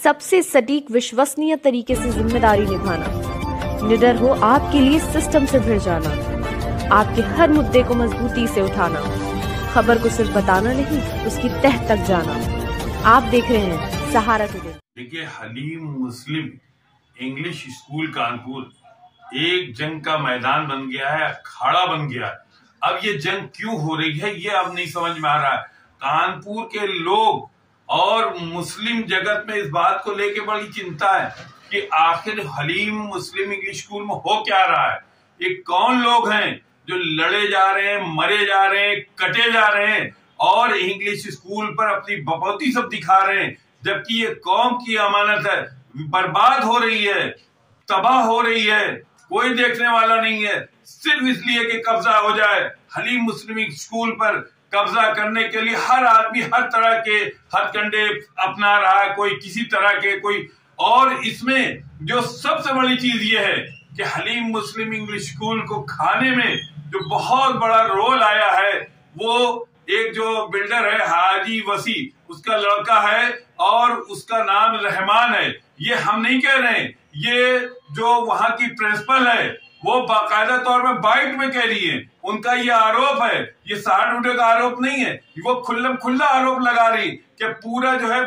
सबसे सटीक विश्वसनीय तरीके से जिम्मेदारी निभाना, निडर हो आपके लिए सिस्टम से भिड़ जाना, आपके हर मुद्दे को मजबूती से उठाना, खबर को सिर्फ बताना नहीं उसकी तह तक जाना। आप देख रहे हैं सहारा टुडे। देखिए, हलीम मुस्लिम इंग्लिश स्कूल कानपुर एक जंग का मैदान बन गया है, अखाड़ा बन गया है। अब ये जंग क्यों हो रही है ये अब नहीं समझ में आ रहा है। कानपुर के लोग और मुस्लिम जगत में इस बात को लेके बड़ी चिंता है कि आखिर हलीम मुस्लिम इंग्लिश स्कूल में हो क्या रहा है। ये कौन लोग हैं जो लड़े जा रहे हैं, मरे जा रहे हैं, कटे जा रहे हैं और इंग्लिश स्कूल पर अपनी बपौती सब दिखा रहे हैं, जबकि ये कौम की अमानत है, बर्बाद हो रही है, तबाह हो रही है, कोई देखने वाला नहीं है। सिर्फ इसलिए कि कब्जा हो जाए। हलीम मुस्लिम स्कूल पर कब्जा करने के लिए हर आदमी हर तरह के हथकंडे अपना रहा है, कोई किसी तरह के, कोई। और इसमें जो सबसे बड़ी चीज ये है कि हलीम मुस्लिम इंग्लिश स्कूल को खाने में जो बहुत बड़ा रोल आया है, वो एक जो बिल्डर है हाजी वसी, उसका लड़का है और उसका नाम रहमान है। ये हम नहीं कह रहे हैं, ये जो वहां की प्रिंसिपल है वो बाकायदा तौर पर बाइट में कह रही है। उनका ये आरोप है, ये सहारा टुडे का आरोप नहीं है, वो खुल्लम खुल्ला आरोप लगा रही कि पूरा जो है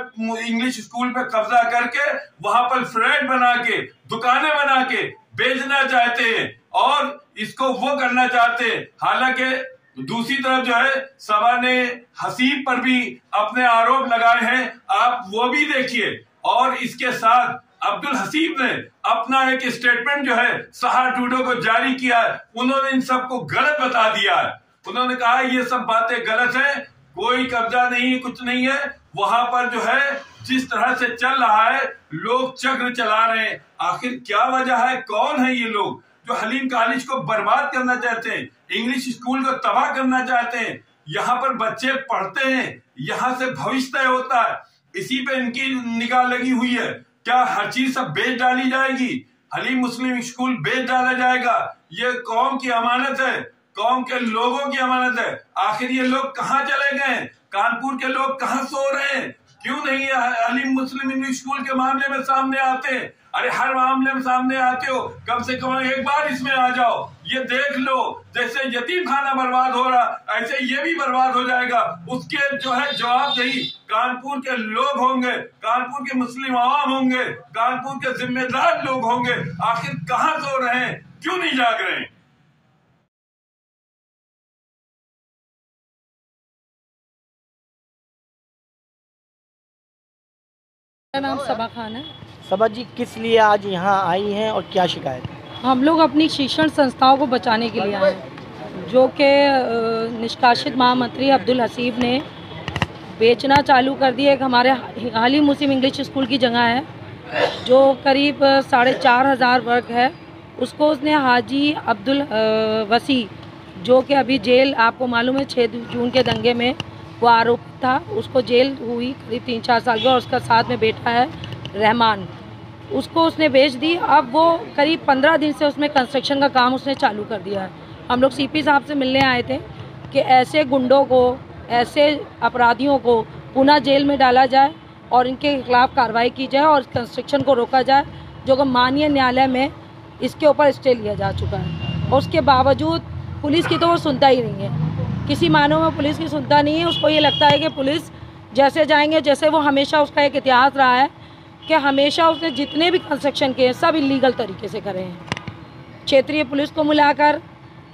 इंग्लिश स्कूल पे कब्जा करके वहां पर फ्लैट बना के, दुकानें बना के बेचना चाहते हैं और इसको वो करना चाहते हैं। हालांकि दूसरी तरफ जो है सभा ने हसीब पर भी अपने आरोप लगाए हैं, आप वो भी देखिए। और इसके साथ अब्दुल हसीब ने अपना एक स्टेटमेंट जो है सहारा टुडे को जारी किया है। उन्होंने इन सबको गलत बता दिया है। उन्होंने कहा ये सब बातें गलत है, कोई कब्जा नहीं, कुछ नहीं है। वहां पर जो है जिस तरह से चल रहा है, लोग चक्र चला रहे हैं। आखिर क्या वजह है, कौन है ये लोग जो हलीम कॉलेज को बर्बाद करना चाहते हैं, इंग्लिश स्कूल को तबाह करना चाहते हैं। यहाँ पर बच्चे पढ़ते हैं, यहाँ से भविष्य तय होता है, इसी पे इनकी निगाह लगी हुई है। क्या हर चीज सब बेच डाली जाएगी, हलीम मुस्लिम स्कूल बेच डाला जाएगा? ये कौम की अमानत है, कौम के लोगों की अमानत है। आखिर ये लोग कहाँ चले गए? कानपुर के लोग कहाँ सो रहे हैं? क्यों नहीं हलीम मुस्लिम इंग्लिश स्कूल के मामले में सामने आते? अरे हर मामले में सामने आते हो, कम से कम एक बार इसमें आ जाओ। ये देख लो, जैसे यतीम खाना बर्बाद हो रहा ऐसे ये भी बर्बाद हो जाएगा। उसके जो है जवाबदेही कानपुर के लोग होंगे, कानपुर के मुस्लिम आवाम होंगे, कानपुर के जिम्मेदार लोग होंगे। आखिर कहाँ सो रहे हैं, क्यों नहीं जाग रहे हैं? मेरा नाम सबा खान है। सबा जी, किस लिए आज यहाँ आई हैं और क्या शिकायत है? हम लोग अपनी शिक्षण संस्थाओं को बचाने के लिए आए हैं, जो कि निष्कासित महामंत्री अब्दुल हसीब ने बेचना चालू कर दिया। एक हमारे हलीम मुस्लिम इंग्लिश स्कूल की जगह है जो करीब 4,500 वर्ग है, उसको उसने हाजी अब्दुल वसी, जो कि अभी जेल, आपको मालूम है 6 जून के दंगे में वो आरोप था, उसको जेल हुई करीब 3-4 साल का, और उसका साथ में बेटा है रहमान, उसको उसने बेच दी। अब वो करीब 15 दिन से उसमें कंस्ट्रक्शन का काम उसने चालू कर दिया है। हम लोग सीपी साहब से मिलने आए थे कि ऐसे गुंडों को, ऐसे अपराधियों को पुनः जेल में डाला जाए और इनके खिलाफ कार्रवाई की जाए और कंस्ट्रक्शन को रोका जाए, जो कि माननीय न्यायालय में इसके ऊपर स्टे लिया जा चुका है। और उसके बावजूद पुलिस की तो वो सुनता ही नहीं है, किसी मानों में पुलिस की सुनता नहीं है। उसको ये लगता है कि पुलिस जैसे जाएंगे, जैसे वो हमेशा, उसका एक इतिहास रहा है कि हमेशा उसने जितने भी कंस्ट्रक्शन किए सब इलीगल तरीके से करे हैं, क्षेत्रीय पुलिस को मिलाकर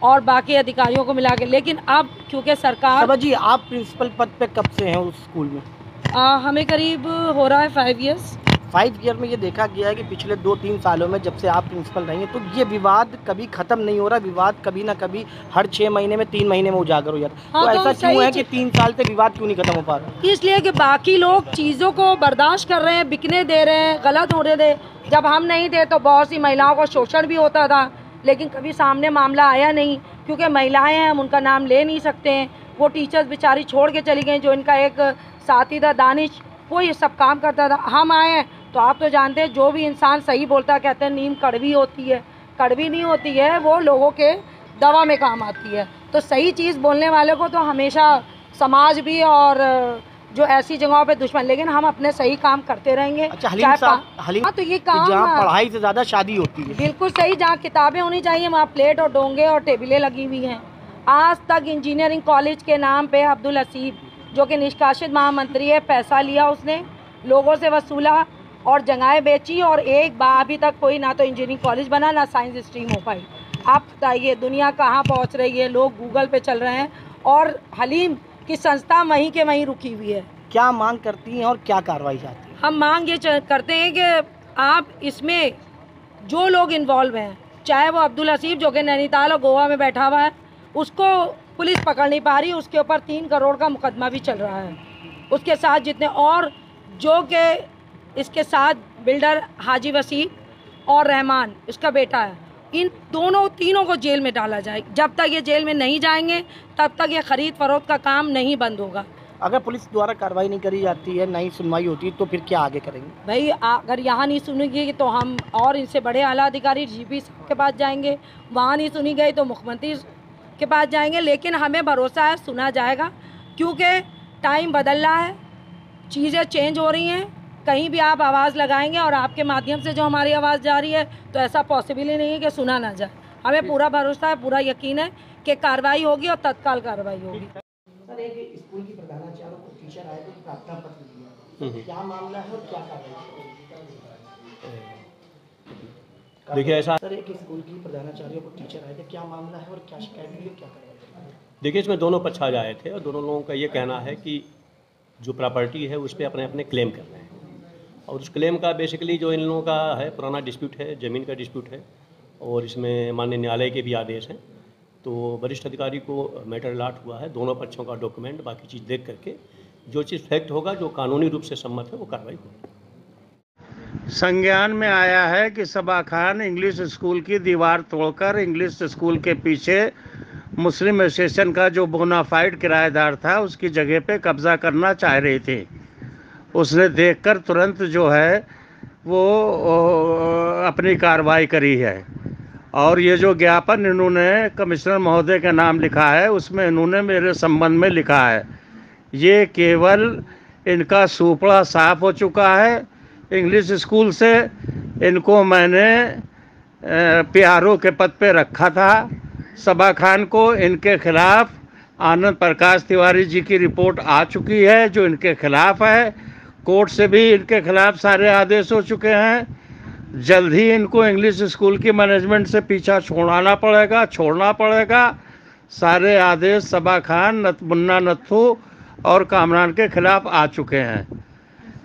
और बाकी अधिकारियों को मिलाकर। लेकिन अब क्योंकि सरकार। सबा जी, आप प्रिंसिपल पद पे कब से हैं उस स्कूल में? हमें करीब हो रहा है 5 ईयर्स। 5 ईयर में ये देखा गया है कि पिछले 2-3 सालों में जब से आप प्रिंसिपल रही हैं, तो ये विवाद कभी खत्म नहीं हो रहा। विवाद कभी ना कभी हर 6 महीने में, 3 महीने में उजागर हो जाता है। हाँ, तो ऐसा क्यों है कि 3 साल से विवाद क्यों नहीं खत्म हो पा रहा? इसलिए कि बाकी लोग चीज़ों को बर्दाश्त कर रहे हैं, बिकने दे रहे हैं, गलत हो रहे थे। जब हम नहीं थे तो बहुत सी महिलाओं को शोषण भी होता था, लेकिन कभी सामने मामला आया नहीं, क्योंकि महिलाएं हैं, हम उनका नाम ले नहीं सकते हैं। वो टीचर्स बेचारी छोड़ के चली गई, जो इनका एक साथी था दानिश, वो ये सब काम करता था। हम आए हैं तो आप तो जानते हैं, जो भी इंसान सही बोलता है, कहते हैं नीम कड़वी होती है, कड़वी नहीं होती है, वो लोगों के दवा में काम आती है। तो सही चीज़ बोलने वाले को तो हमेशा समाज भी और जो ऐसी जगहों पे दुश्मन, लेकिन हम अपने सही काम करते रहेंगे। अच्छा हलीम साहब, हलीम हाँ, तो ये काम जहाँ पढ़ाई से ज्यादा शादी होती है। बिल्कुल सही, जहाँ किताबें होनी चाहिए वहाँ प्लेट और डोंगे और टेबलें लगी हुई हैं। आज तक इंजीनियरिंग कॉलेज के नाम पे अब्दुल हसीब, जो कि निष्कासित महामंत्री है, पैसा लिया उसने, लोगों से वसूला और जगहें बेची, और एक बार अभी तक कोई ना तो इंजीनियरिंग कॉलेज बना ना साइंस स्ट्रीम हो पाई। आप बताइए दुनिया कहाँ पहुँच रही है, लोग गूगल पे चल रहे हैं और हलीम की संस्था वहीं के वहीं रुकी हुई है। क्या मांग करती हैं और क्या कार्रवाई चाहती हैं? हम मांग ये करते हैं कि आप इसमें जो लोग इन्वॉल्व हैं, चाहे वो अब्दुल हसीब जो कि नैनीताल और गोवा में बैठा हुआ है, उसको पुलिस पकड़ नहीं पा रही, उसके ऊपर 3 करोड़ का मुकदमा भी चल रहा है। उसके साथ जितने और जो कि इसके साथ बिल्डर हाजी वसीम और रहमान इसका बेटा है, इन तीनों को जेल में डाला जाए। जब तक ये जेल में नहीं जाएंगे तब तक ये खरीद फरोख्त का काम नहीं बंद होगा। अगर पुलिस द्वारा कार्रवाई नहीं करी जाती है, नहीं सुनवाई होती है, तो फिर क्या आगे करेंगे? भाई अगर यहाँ नहीं सुनेगी तो हम और इनसे बड़े आला अधिकारी जीपी के पास जाएंगे, वहाँ नहीं सुनी गई तो मुख्यमंत्री के पास जाएंगे। लेकिन हमें भरोसा है सुना जाएगा, क्योंकि टाइम बदल रहा है, चीज़ें चेंज हो रही हैं। कहीं भी आप आवाज़ लगाएंगे और आपके माध्यम से जो हमारी आवाज़ जा रही है, तो ऐसा पॉसिबल ही नहीं है कि सुना ना जाए। हमें पूरा भरोसा है, पूरा यकीन है कि कार्रवाई होगी और तत्काल कार्रवाई होगी। सर, एक स्कूल की प्रधानाचार्य को टीचर आए थे, प्रार्थना पत्र दिया, क्या मामला है और क्या कार्रवाई? देखिए ऐसा, सर एक स्कूल की प्रधानाचार्य को टीचर आए थे, क्या मामला है और क्या शिकायत हुई, क्या कार्रवाई? देखिए इसमें दोनों पक्ष आ जाए थे और दोनों लोगों का ये कहना है कि जो प्रॉपर्टी है उस पर अपने अपने क्लेम कर रहे हैं, और उस क्लेम का बेसिकली जो इन लोगों का है पुराना डिस्प्यूट है, ज़मीन का डिस्प्यूट है, और इसमें माननीय न्यायालय के भी आदेश हैं। तो वरिष्ठ अधिकारी को मैटर अलॉट हुआ है, दोनों पक्षों का डॉक्यूमेंट बाकी चीज़ देख करके जो चीज़ फैक्ट होगा, जो कानूनी रूप से सम्मत है, वो कार्रवाई होगी। संज्ञान में आया है कि सबा खान इंग्लिश स्कूल की दीवार तोड़कर इंग्लिश स्कूल के पीछे मुस्लिम एसोसिएशन का जो बोनाफाइड किराएदार था उसकी जगह पे कब्जा करना चाह रही थी। उसने देखकर तुरंत जो है वो अपनी कार्रवाई करी है, और ये जो ज्ञापन इन्होंने कमिश्नर महोदय का नाम लिखा है उसमें इन्होंने मेरे संबंध में लिखा है। ये केवल इनका सूपड़ा साफ हो चुका है इंग्लिश स्कूल से। इनको मैंने PRO के पद पे रखा था। सबा खान को इनके खिलाफ आनंद प्रकाश तिवारी जी की रिपोर्ट आ चुकी है जो इनके खिलाफ है। कोर्ट से भी इनके खिलाफ सारे आदेश हो चुके हैं। जल्द ही इनको इंग्लिश स्कूल की मैनेजमेंट से पीछा छोड़ना पड़ेगा। सारे आदेश सबा खान, मुन्ना नत्थू और कामरान के खिलाफ आ चुके हैं।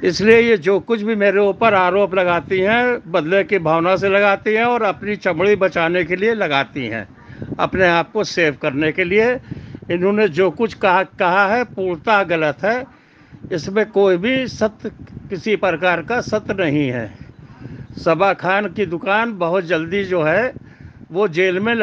इसलिए ये जो कुछ भी मेरे ऊपर आरोप लगाती हैं बदले की भावना से लगाती हैं और अपनी चमड़ी बचाने के लिए लगाती हैं, अपने आप को सेव करने के लिए। इन्होंने जो कुछ कहा है पूर्णतः गलत है। इसमें कोई भी सत्य, किसी प्रकार का सत्य नहीं है। सबा खान की दुकान बहुत जल्दी जो है वो जेल में लगी।